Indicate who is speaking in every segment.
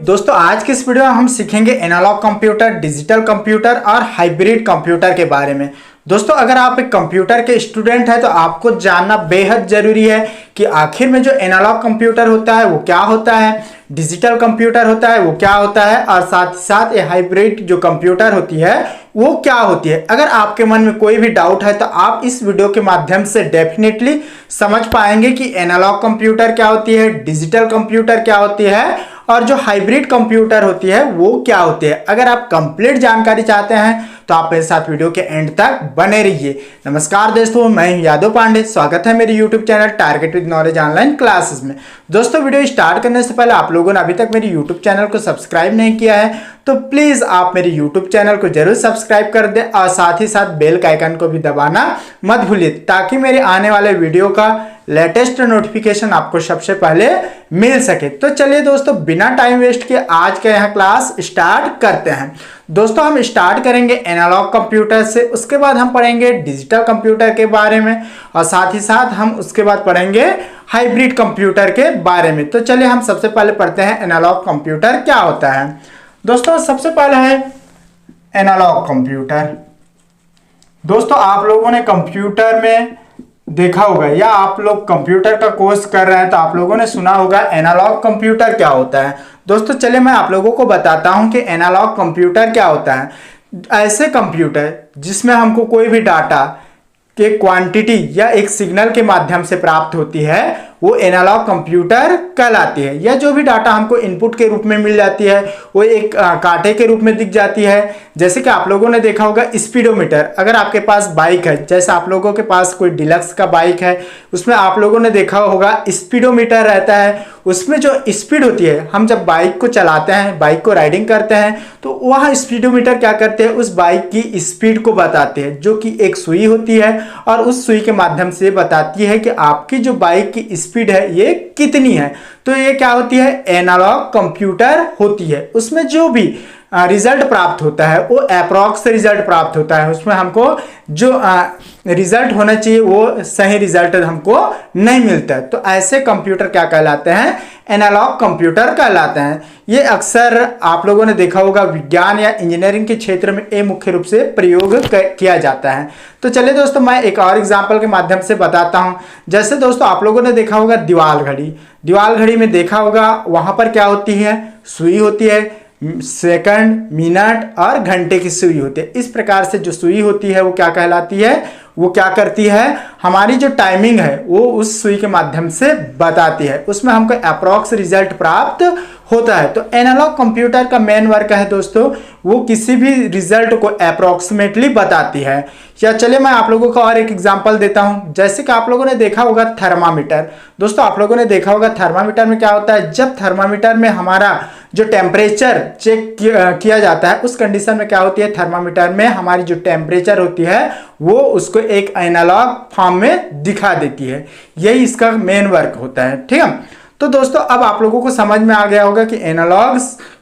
Speaker 1: दोस्तों आज के इस वीडियो में हम सीखेंगे एनालॉग कंप्यूटर, डिजिटल कंप्यूटर और हाइब्रिड कंप्यूटर के बारे में। दोस्तों अगर आप एक कंप्यूटर के स्टूडेंट हैं तो आपको जानना बेहद जरूरी है कि आखिर में जो एनालॉग कंप्यूटर होता है वो क्या होता है, डिजिटल कंप्यूटर होता है वो क्या होता है, और साथ ही साथ ये हाइब्रिड जो कंप्यूटर होती है वो क्या होती है। अगर आपके मन में कोई भी डाउट है तो आप इस वीडियो के माध्यम से डेफिनेटली समझ पाएंगे कि एनालॉग कंप्यूटर क्या होती है, डिजिटल कंप्यूटर क्या होती है और जो हाइब्रिड कंप्यूटर होती है वो क्या होती है। अगर आप कंप्लीट जानकारी चाहते हैं तो आप मेरे साथ वीडियो के एंड तक बने रहिए। नमस्कार दोस्तों, मैं हूं यादव पांडे, स्वागत है मेरे YouTube channel target with knowledge online classes में। दोस्तों वीडियो स्टार्ट करने से पहले आप लोगों ने अभी तक मेरे यूट्यूब चैनल को सब्सक्राइब नहीं किया है तो प्लीज आप मेरे यूट्यूब चैनल को जरूर सब्सक्राइब कर दें और साथ ही साथ बेल का आइकन को भी दबाना मत भूलिए ताकि मेरे आने वाले वीडियो का लेटेस्ट नोटिफिकेशन आपको सबसे पहले मिल सके। तो चलिए दोस्तों बिना टाइम वेस्ट किए आज का यहाँ क्लास स्टार्ट करते हैं। दोस्तों हम स्टार्ट करेंगे एनालॉग कंप्यूटर से, उसके बाद हम पढ़ेंगे डिजिटल कंप्यूटर के बारे में और साथ ही साथ हम उसके बाद पढ़ेंगे हाइब्रिड कंप्यूटर के बारे में। तो चलिए हम सबसे पहले पढ़ते हैं एनालॉग कंप्यूटर क्या होता है। दोस्तों सबसे पहले है एनालॉग कंप्यूटर। दोस्तों आप लोगों ने कंप्यूटर में देखा होगा या आप लोग कंप्यूटर का कोर्स कर रहे हैं तो आप लोगों ने सुना होगा एनालॉग कंप्यूटर क्या होता है। दोस्तों चलिए मैं आप लोगों को बताता हूं कि एनालॉग कंप्यूटर क्या होता है। ऐसे कंप्यूटर जिसमें हमको कोई भी डाटा के क्वांटिटी या एक सिग्नल के माध्यम से प्राप्त होती है वो एनालॉग कंप्यूटर कहलाती है। या जो भी डाटा हमको इनपुट के रूप में मिल जाती है वो एक कांटे के रूप में दिख जाती है। जैसे कि आप लोगों ने देखा होगा स्पीडोमीटर। अगर आपके पास बाइक है, जैसे आप लोगों के पास कोई डिलक्स का बाइक है, उसमें आप लोगों ने देखा होगा स्पीडोमीटर रहता है। उसमें जो स्पीड होती है, हम जब बाइक को चलाते हैं, बाइक को राइडिंग करते हैं तो वह स्पीडोमीटर क्या करते हैं, उस बाइक की स्पीड को बताते हैं, जो कि एक सुई होती है और उस सुई के माध्यम से बताती है कि आपकी जो बाइक की स्पीड है ये कितनी है। तो ये क्या होती है, एनालॉग कंप्यूटर होती है। उसमें जो भी रिजल्ट प्राप्त होता है वो अप्रॉक्स रिजल्ट प्राप्त होता है। उसमें हमको जो रिजल्ट होना चाहिए वो सही रिजल्ट हमको नहीं मिलता है। तो ऐसे कंप्यूटर क्या कहलाते हैं, एनालॉग कंप्यूटर कहलाते हैं। ये अक्सर आप लोगों ने देखा होगा विज्ञान या इंजीनियरिंग के क्षेत्र में ये मुख्य रूप से प्रयोग किया जाता है। तो चलिए दोस्तों मैं एक और एग्जाम्पल के माध्यम से बताता हूं। जैसे दोस्तों आप लोगों ने देखा होगा दीवार घड़ी। दीवार घड़ी में देखा होगा वहां पर क्या होती है, सुई होती है, सेकंड, मिनट और घंटे की सुई होती है। इस प्रकार से जो सुई होती है वो क्या कहलाती है, वो क्या करती है, हमारी जो टाइमिंग है वो उस सुई के माध्यम से बताती है। उसमें हमको अप्रॉक्स रिजल्ट प्राप्त होता है। तो एनालॉग कंप्यूटर का मेन वर्क है दोस्तों, वो किसी भी रिजल्ट को अप्रॉक्सीमेटली बताती है। या चलिए मैं आप लोगों का और एक एग्जांपल देता हूं। जैसे कि आप लोगों ने देखा होगा थर्मामीटर। दोस्तों आप लोगों ने देखा होगा थर्मामीटर में क्या होता है, जब थर्मामीटर में हमारा जो टेम्परेचर चेक किया जाता है उस कंडीशन में क्या होती है, थर्मामीटर में हमारी जो टेम्परेचर होती है वो उसको एक एनालॉग फॉर्म में दिखा देती है। यही इसका मेन वर्क होता है। ठीक है, तो दोस्तों अब आप लोगों को समझ में आ गया होगा कि एनालॉग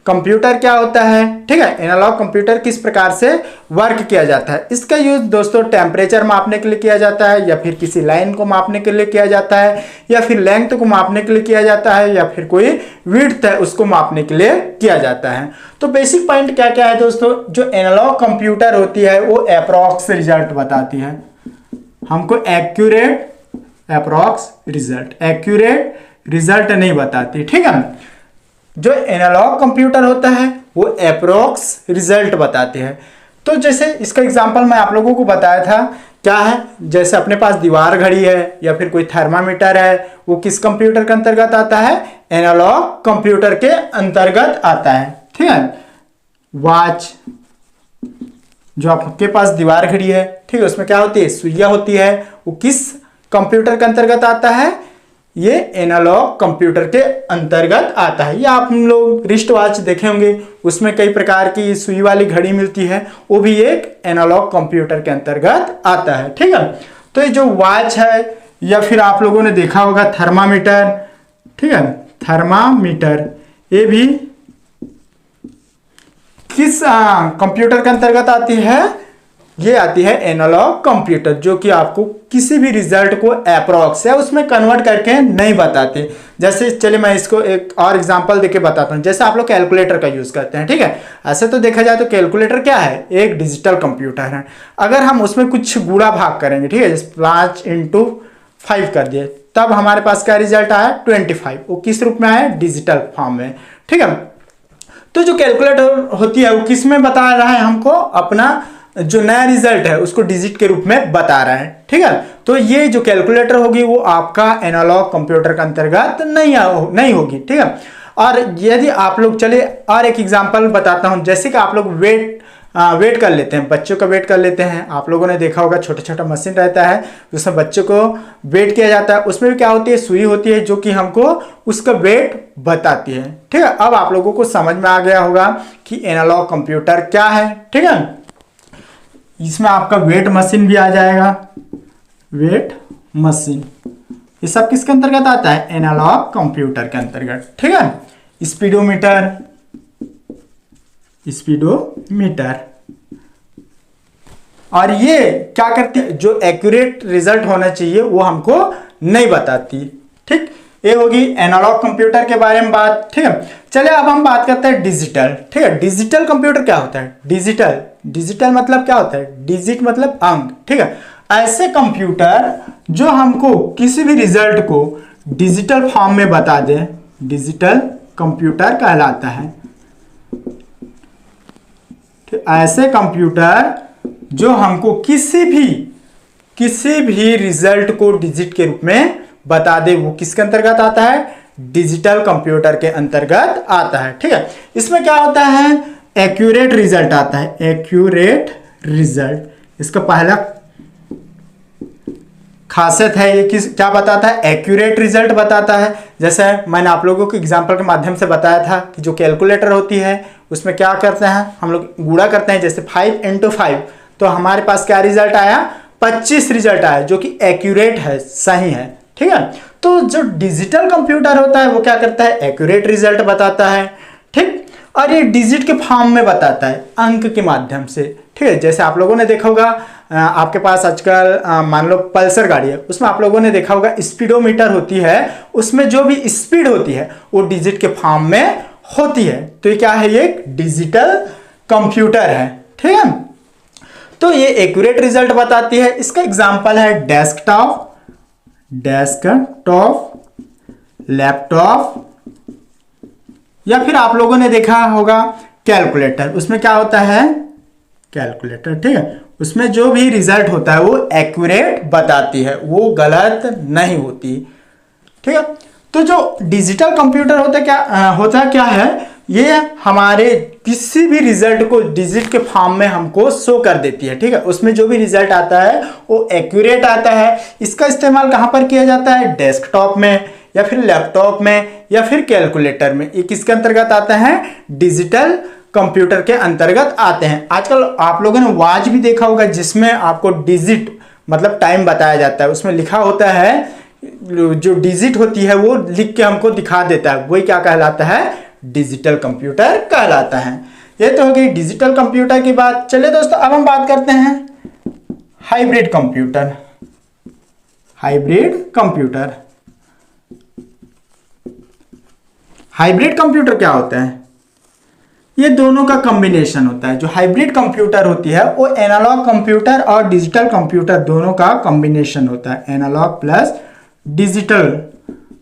Speaker 1: कंप्यूटर क्या होता है। ठीक है, एनालॉग कंप्यूटर किस प्रकार से वर्क किया जाता है। इसका यूज दोस्तों टेम्परेचर मापने के लिए किया जाता है, या फिर किसी लाइन को मापने के लिए किया जाता है, या फिर लेंथ को मापने के लिए किया जाता है, या फिर कोई विड्थ है उसको मापने के लिए किया जाता है। तो बेसिक पॉइंट क्या क्या है दोस्तों, जो एनालॉग कंप्यूटर होती है वो अप्रॉक्स रिजल्ट बताती है हमको, accurate approx result, accurate result नहीं बताती। ठीक है, जो एनालॉग कंप्यूटर होता है वो अप्रॉक्स रिजल्ट बताते हैं। तो जैसे इसका एग्जांपल मैं आप लोगों को बताया था, क्या है, जैसे अपने पास दीवार घड़ी है या फिर कोई थर्मामीटर है, वो किस कंप्यूटर के अंतर्गत आता है, एनालॉग कंप्यूटर के अंतर्गत आता है। ठीक है, वॉच, जो आपके पास दीवार घड़ी है, ठीक है, उसमें क्या होती है, सुइयां होती है, वो किस कंप्यूटर के अंतर्गत आता है, ये एनालॉग कंप्यूटर के अंतर्गत आता है। या आप हम लोग रिस्ट वॉच देखे होंगे, उसमें कई प्रकार की सुई वाली घड़ी मिलती है, वो भी एक एनालॉग कंप्यूटर के अंतर्गत आता है। ठीक है, तो ये जो वॉच है या फिर आप लोगों ने देखा होगा थर्मामीटर। ठीक है, थर्मामीटर ये भी किस कंप्यूटर के अंतर्गत आती है, ये आती है एनालॉग कंप्यूटर, जो कि आपको किसी भी रिजल्ट को अप्रॉक्स या उसमें कन्वर्ट करके नहीं बताते। जैसे चलिए मैं इसको एक और एग्जांपल देके बताता हूँ। जैसे आप लोग कैलकुलेटर का यूज़ करते हैं, ठीक है। ऐसे तो देखा जाए तो कैलकुलेटर क्या है, एक डिजिटल कंप्यूटर है। अगर हम उसमें कुछ गुणा भाग करेंगे, ठीक है, जैसे 5 × 5 कर दिए, तब हमारे पास क्या रिजल्ट आया 25। वो किस रूप में आया, डिजिटल फॉर्म में, ठीक है। तो जो कैलकुलेटर होती है वो किस में बता रहा है हमको, अपना जो नया रिजल्ट है उसको डिजिट के रूप में बता रहा है, ठीक है। तो ये जो कैलकुलेटर होगी वो आपका एनालॉग कंप्यूटर के अंतर्गत नहीं होगी, ठीक है। और यदि आप लोग, चलिए और एक एग्जांपल बताता हूं। जैसे कि आप लोग वेट कर लेते हैं, बच्चों का वेट कर लेते हैं। आप लोगों ने देखा होगा छोटा छोटा मशीन रहता है जिसमें बच्चों को वेट किया जाता है। उसमें भी क्या होती है, सुई होती है जो कि हमको उसका वेट बताती है, ठीक है। अब आप लोगों को समझ में आ गया होगा कि एनालॉग कंप्यूटर क्या है, ठीक है। इसमें आपका वेट मशीन भी आ जाएगा, वेट मशीन। ये सब किसके अंतर्गत आता है, एनालॉग कंप्यूटर के अंतर्गत, ठीक है। स्पीडोमीटर और ये क्या करती है, जो एक्यूरेट रिजल्ट होना चाहिए वो हमको नहीं बताती, ठीक। ये होगी एनालॉग कंप्यूटर के बारे में बात, ठीक है। चलिए अब हम बात करते हैं डिजिटल, ठीक है। डिजिटल कंप्यूटर क्या होता है, डिजिटल मतलब क्या होता है, डिजिट मतलब अंक, ठीक है। ऐसे कंप्यूटर जो हमको किसी भी रिजल्ट को डिजिटल फॉर्म में बता दे, डिजिटल कंप्यूटर कहलाता है। ऐसे कंप्यूटर जो हमको किसी भी रिजल्ट को डिजिट के रूप में बता दे, वो किसके अंतर्गत आता है, डिजिटल कंप्यूटर के अंतर्गत आता है, ठीक है। इसमें क्या होता है, एक्यूरेट रिजल्ट आता है, एक्यूरेट रिजल्ट। इसका पहला खासियत है ये क्या बताता है, एक्यूरेट रिजल्ट बताता है। जैसे मैंने आप लोगों को एग्जांपल के माध्यम से बताया था कि जो कैलकुलेटर होती है उसमें क्या करते हैं हम लोग, गुणा करते हैं। जैसे 5 × 5, तो हमारे पास क्या रिजल्ट आया, 25 रिजल्ट आया, जो कि एक्यूरेट है, सही है, ठीक है। तो जो डिजिटल कंप्यूटर होता है वो क्या करता है, एक्यूरेट रिजल्ट बताता है, ठीक। और ये डिजिट के फॉर्म में बताता है, अंक के माध्यम से, ठीक है। जैसे आप लोगों ने देखा होगा, आपके पास आजकल मान लो पल्सर गाड़ी है, उसमें आप लोगों ने देखा होगा स्पीडोमीटर होती है, उसमें जो भी स्पीड होती है वो डिजिट के फॉर्म में होती है। तो ये क्या है, ये एक डिजिटल कंप्यूटर है, ठीक है। तो ये एक्यूरेट रिजल्ट बताती है। इसका एग्जांपल है डेस्कटॉप, लैपटॉप, या फिर आप लोगों ने देखा होगा कैलकुलेटर। उसमें क्या होता है, कैलकुलेटर, ठीक है। उसमें जो भी रिजल्ट होता है वो एक्यूरेट बताती है, वो गलत नहीं होती, ठीक है। तो जो डिजिटल कंप्यूटर होता क्या है, ये हमारे किसी भी रिजल्ट को डिजिट के फॉर्म में हमको शो कर देती है, ठीक है। उसमें जो भी रिजल्ट आता है वो एक्यूरेट आता है। इसका इस्तेमाल कहाँ पर किया जाता है, डेस्कटॉप में, या फिर लैपटॉप में, या फिर कैलकुलेटर में। ये किसके अंतर्गत आता है, डिजिटल कंप्यूटर के अंतर्गत आते हैं। आजकल आप लोगों ने वॉच भी देखा होगा जिसमें आपको डिजिट मतलब टाइम बताया जाता है। उसमें लिखा होता है, जो डिजिट होती है वो लिख के हमको दिखा देता है, वही क्या कहलाता है, डिजिटल कंप्यूटर कहलाता है। ये तो हो गई डिजिटल कंप्यूटर की बात। चलिए दोस्तों अब हम बात करते हैं हाइब्रिड कंप्यूटर। हाइब्रिड कंप्यूटर क्या होता है, ये दोनों का कॉम्बिनेशन होता है। जो हाइब्रिड कंप्यूटर होती है वो एनालॉग कंप्यूटर और डिजिटल कंप्यूटर दोनों का कॉम्बिनेशन होता है। एनालॉग प्लस डिजिटल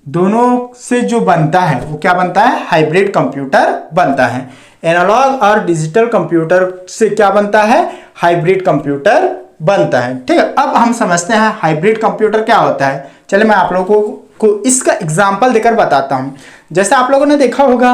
Speaker 1: दोनों से जो बनता है वो क्या बनता है, हाइब्रिड कंप्यूटर बनता है। एनालॉग और डिजिटल कंप्यूटर से क्या बनता है, हाइब्रिड कंप्यूटर बनता है, ठीक है। अब हम समझते हैं हाइब्रिड कंप्यूटर क्या होता है। चलिए मैं आप लोगों को इसका एग्जाम्पल देकर बताता हूं। जैसे आप लोगों ने देखा होगा,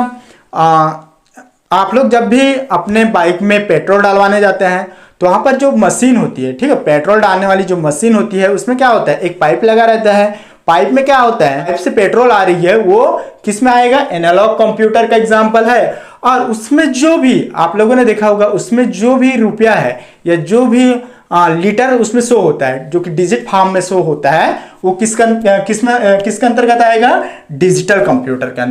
Speaker 1: आप लोग जब भी अपने बाइक में पेट्रोल डालवाने जाते हैं तो वहां पर जो मशीन होती है, ठीक है, पेट्रोल डालने वाली जो मशीन होती है उसमें क्या होता है, एक पाइप लगा रहता है। पाइप में क्या होता है, पाइप से पेट्रोल आ रही है, वो किस में आएगा, एनालॉग कंप्यूटर का एग्जांपल है। और उसमें जो भी आप लोगों ने देखा होगा, उसमें जो भी रुपया है या जो भी लीटर उसमें शो होता है, जो कि डिजिट फॉर्म में शो होता है, वो किसके अंतर्गत आएगा, डिजिटल कंप्यूटर के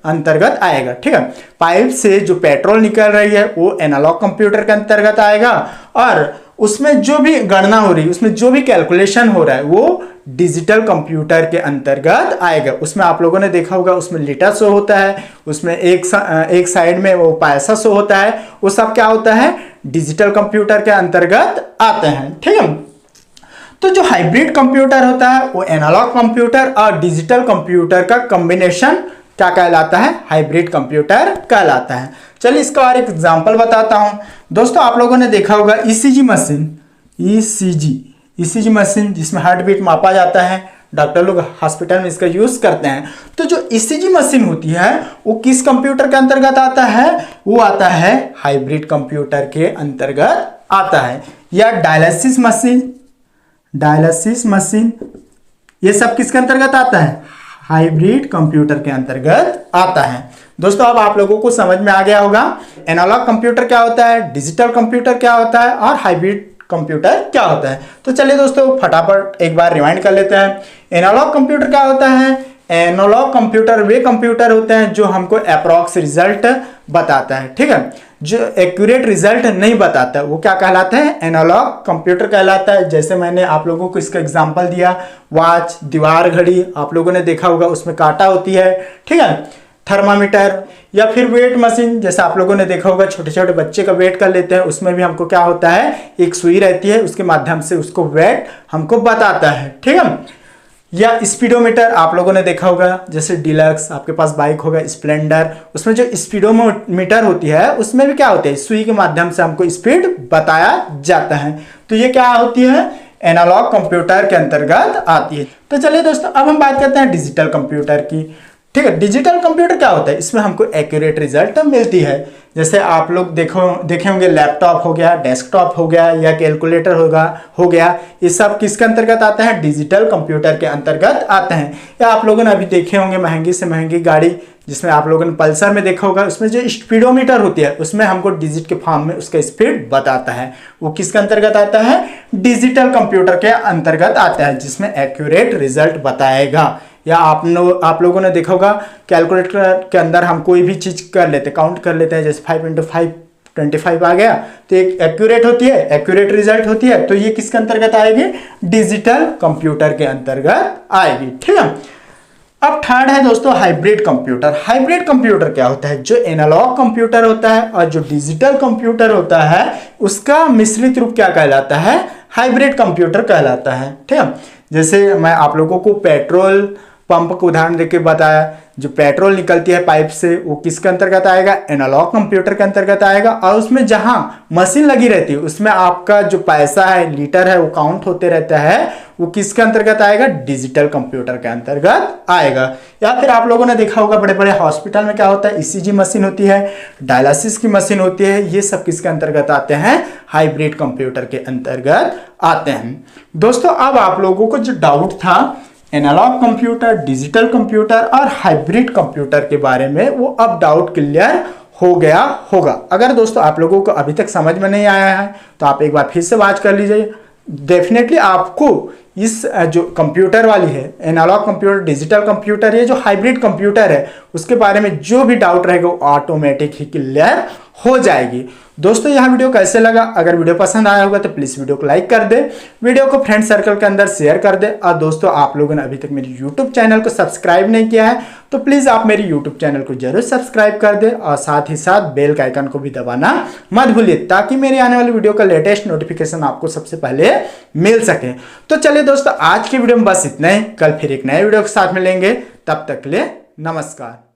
Speaker 1: अंतर्गत आएगा, ठीक है। पाइप से जो पेट्रोल निकल रही है वो एनालॉग कंप्यूटर के अंतर्गत आएगा, और उसमें जो भी गणना हो रही है, उसमें जो भी कैलकुलेशन हो रहा है वो डिजिटल कंप्यूटर के अंतर्गत आएगा। उसमें आप लोगों ने देखा होगा, उसमें लीटर शो होता है, उसमें एक साइड में वो पैसा शो होता है, वो सब क्या होता है, डिजिटल कंप्यूटर के अंतर्गत आते हैं। ठीक है, तो जो हाइब्रिड कंप्यूटर होता है वो एनालॉग कंप्यूटर और डिजिटल कंप्यूटर का कॉम्बिनेशन क्या कहलाता है, हाइब्रिड कंप्यूटर कहलाता है। चलिए इसका और एक एग्जांपल बताता हूं। दोस्तों आप लोगों ने देखा होगा ईसीजी मशीन, ईसीजी मशीन जिसमें हार्ट बीट मापा जाता है, डॉक्टर लोग हॉस्पिटल में इसका यूज करते हैं। तो जो ईसीजी मशीन होती है वो किस कंप्यूटर के अंतर्गत आता है, वो आता है हाइब्रिड कंप्यूटर के अंतर्गत आता है। या डायलिसिस मशीन ये सब किसके अंतर्गत आता है, हाइब्रिड कंप्यूटर के अंतर्गत आता है। दोस्तों अब आप लोगों को समझ में आ गया होगा एनालॉग कंप्यूटर क्या होता है, डिजिटल कंप्यूटर क्या होता है और हाइब्रिड कंप्यूटर क्या होता है। तो चलिए दोस्तों फटाफट एक बार रिवाइंड कर लेते हैं। एनालॉग कंप्यूटर क्या होता है, एनालॉग कंप्यूटर वे कंप्यूटर होते हैं जो हमको अप्रॉक्स रिजल्ट बताता है। ठीक है, जो एक्यूरेट रिजल्ट नहीं बताता वो क्या कहलाता है, एनालॉग कंप्यूटर कहलाता है। जैसे मैंने आप लोगों को इसका एग्जांपल दिया, वॉच, दीवार घड़ी आप लोगों ने देखा होगा उसमें कांटा होती है। ठीक है, थर्मामीटर या फिर वेट मशीन जैसे आप लोगों ने देखा होगा, छोटे छोटे बच्चे का वेट कर लेते हैं, उसमें भी हमको क्या होता है, एक सुई रहती है, उसके माध्यम से उसको वेट हमको बताता है। ठीक है, या स्पीडोमीटर आप लोगों ने देखा होगा, जैसे डिलक्स आपके पास बाइक होगा स्प्लेंडर, उसमें जो स्पीडोमीटर होती है उसमें भी क्या होता है, सुई के माध्यम से हमको स्पीड बताया जाता है। तो ये क्या होती है, एनालॉग कंप्यूटर के अंतर्गत आती है। तो चलिए दोस्तों अब हम बात करते हैं डिजिटल कंप्यूटर की। ठीक है, डिजिटल कंप्यूटर क्या होता है, इसमें हमको एक्यूरेट रिजल्ट मिलती है। जैसे आप लोग देखे होंगे लैपटॉप हो गया, डेस्कटॉप हो गया या कैलकुलेटर हो गया, ये सब किसके अंतर्गत आता है, डिजिटल कंप्यूटर के अंतर्गत आते हैं। या आप लोगों ने अभी देखे होंगे महंगी से महंगी गाड़ी, जिसमें आप लोगों ने पल्सर में देखा होगा, उसमें जो स्पीडोमीटर होती है उसमें हमको डिजिट के फॉर्म में उसका स्पीड बताता है। वो किसके अंतर्गत आता है, डिजिटल कंप्यूटर के अंतर्गत आता है, जिसमें एक्यूरेट रिजल्ट बताएगा। या आप लोगों ने देखा होगा कैलकुलेटर के अंदर हम कोई भी चीज कर लेते, काउंट कर लेते हैं, जैसे 5 × 5 25 आ गया, तो एक एक्यूरेट होती है, एक्यूरेट रिजल्ट होती है। तो ये किसके अंतर्गत आएगी, डिजिटल कंप्यूटर के अंतर्गत आएगी। ठीक है, अब थर्ड है दोस्तों हाइब्रिड कंप्यूटर। हाइब्रिड कंप्यूटर क्या होता है, जो एनालॉग कंप्यूटर होता है और जो डिजिटल कंप्यूटर होता है उसका मिश्रित रूप क्या कहलाता है, हाइब्रिड कंप्यूटर कहलाता है। ठीक है, जैसे मैं आप लोगों को पेट्रोल पंप को उदाहरण देके बताया, जो पेट्रोल निकलती है पाइप से वो किसके अंतर्गत आएगा, एनालॉग कंप्यूटर के अंतर्गत आएगा। और उसमें जहां मशीन लगी रहती है उसमें आपका जो पैसा है, लीटर है, वो काउंट होते रहता है, वो किसके अंतर्गत आएगा, डिजिटल कंप्यूटर के अंतर्गत आएगा। या फिर आप लोगों ने देखा होगा बड़े बड़े हॉस्पिटल में क्या होता है, ईसीजी मशीन होती है, डायलिसिस की मशीन होती है, ये सब किसके अंतर्गत आते हैं, हाइब्रिड कंप्यूटर के अंतर्गत आते हैं। दोस्तों अब आप लोगों को जो डाउट था एनालॉग कंप्यूटर, डिजिटल कंप्यूटर और हाइब्रिड कंप्यूटर के बारे में, वो अब डाउट क्लियर हो गया होगा। अगर दोस्तों आप लोगों को अभी तक समझ में नहीं आया है तो आप एक बार फिर से वॉच कर लीजिए। डेफिनेटली आपको इस जो कंप्यूटर वाली है, एनालॉग कंप्यूटर, डिजिटल कंप्यूटर, ये जो हाइब्रिड कंप्यूटर है उसके बारे में जो भी डाउट रहेगा वो ऑटोमेटिक ही क्लियर हो जाएगी। दोस्तों यह वीडियो कैसे लगा, अगर वीडियो पसंद आया होगा तो प्लीज वीडियो को लाइक कर दे, वीडियो को फ्रेंड सर्कल के अंदर शेयर कर दे। और दोस्तों आप लोगों ने अभी तक मेरी यूट्यूब चैनल को सब्सक्राइब नहीं किया है तो प्लीज आप मेरी यूट्यूब चैनल को जरूर सब्सक्राइब कर दे और साथ ही साथ बेल का आइकन को भी दबाना मत भूलिए, ताकि मेरी आने वाली वीडियो का लेटेस्ट नोटिफिकेशन आपको सबसे पहले मिल सके। तो चलिए दोस्तों आज की वीडियो में बस इतना ही, कल फिर एक नए वीडियो के साथ मिलेंगे, तब तक के लिए नमस्कार।